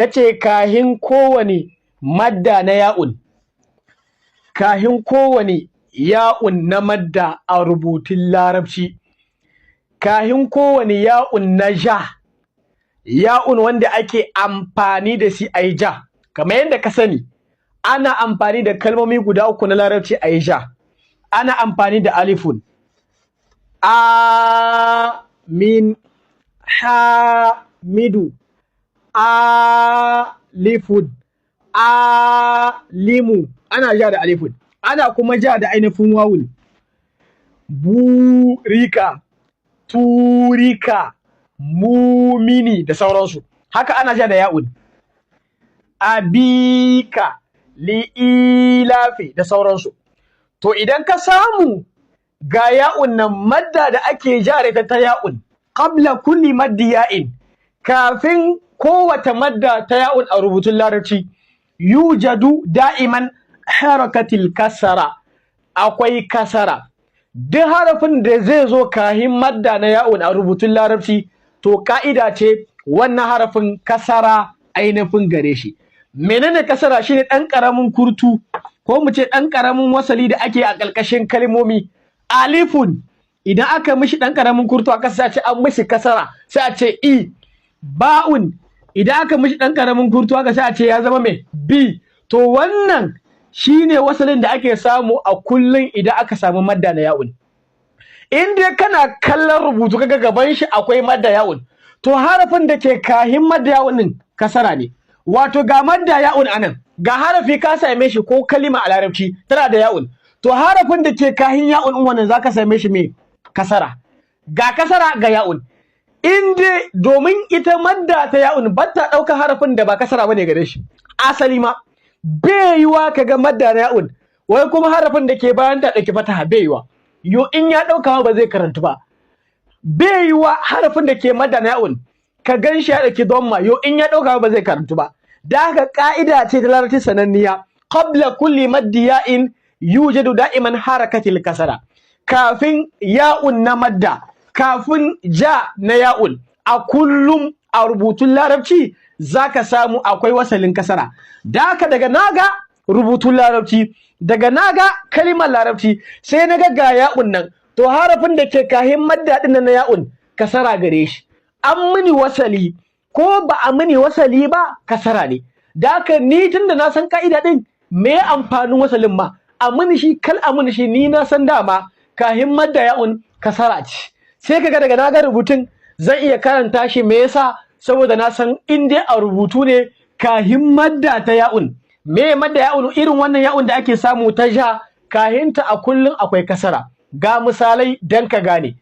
yace kahin kowane madda na ya'un, kahin kowane ya'un na madda a rubutun larabci, kahin kowane ya'un na ja, ya'un wanda ake amfani da shi a yi ja, kamar yadda ka sani ana amfani da kalmomi guda uku na larabci a yi ja. Ana amfani da alifun, amin, hamidu, alifun, alimu, ana ja da alifun. Ana kuma ja da ainihin wawun, burika, turika, mumini da sauransu. Haka ana ja da ya'un, abika, li'ilafi da sauransu. To idan ka samu ga ya'un nan madda da ake ja da ta ya'un, qabla kulli maddi ya'in, kafin kowace madda ta ya'un a rubutun larabci, yujadu da'iman harakatil kasara, akwai kasara. Duk harafin da zai zo kahin madda na ya'un a rubutun larabci, to ka'ida ce wannan harafin kasara ainihin gare shi. Menene kasara? Shine ɗan ƙaramin kurtu ko mu ce ɗan ƙaramin wasali da ake a ƙarƙashin kalmomi. Alifun idan aka mishi ɗan ƙaramin kurtu aka sai a ce an mishi kasara, sai a ce i. Ba'un idan aka mishi ɗan ƙaramin kurtu aka sai a ce ya zama mai bi. To wannan shine wasalin da ake samu a kullum idan aka samu madda na ya'un. In dai kana kallon rubutu kaga gaban shi akwai madda ya'un, to harafin da ke kahin madda ya'un din kasara ne. Wato ga madda ya'un anan, ga harafi ka same shi ko kalima a larabci tana da ya'un, to harafin da ke kahin ya'un din wannan zaka same shi me kasara. Ga kasara ga ya'un. In dai domin ita madda ta ya'un ba ta ɗaukar harafin da ba kasara bane gare shi. Asali ma bai yiwa kaga madda na ya'un wai kuma harafin da ke bayan ta ɗauki fataha, bai yiwa. Yo in ya ɗauka ba zai karantu ba. Bai yiwa harafin da ke madda na ya'un ka gan shi ya ɗauki dhamma, yo in ya ɗauka ba zai karantu ba. Da haka ka'ida ce ta larabci sananniya, qabla kulli maddi ya'in yujadu da'iman harakatil kasara. Kafin ya'un na madda, kafin ja na ya'un, a kullum a rubutun larabci zaka samu akwai wasalin kasara. Da haka daga naga rubutun larabci, daga naga kalimar larabci, sai naga ga ya'un nan, to harafin da ke kahin madda din na ya'un kasara gare shi. An mini wasali ko ba a mini wasali ba kasara ne. Da haka ni tunda na san ka'ida din, me amfanin wasalin ma? A mini shi kal a mini shi, ni na san dama kahin madda ya'un kasara ce. Sai kaga daga naga rubutun zan iya karanta shi, me yasa? Saboda na san in dai a rubutu ne kahin madda ta ya'un. Me madda ya'un? Irin wannan ya'un da ake samu ta ja kahinta a kullum akwai kasara. Ga misalai dan ka gane.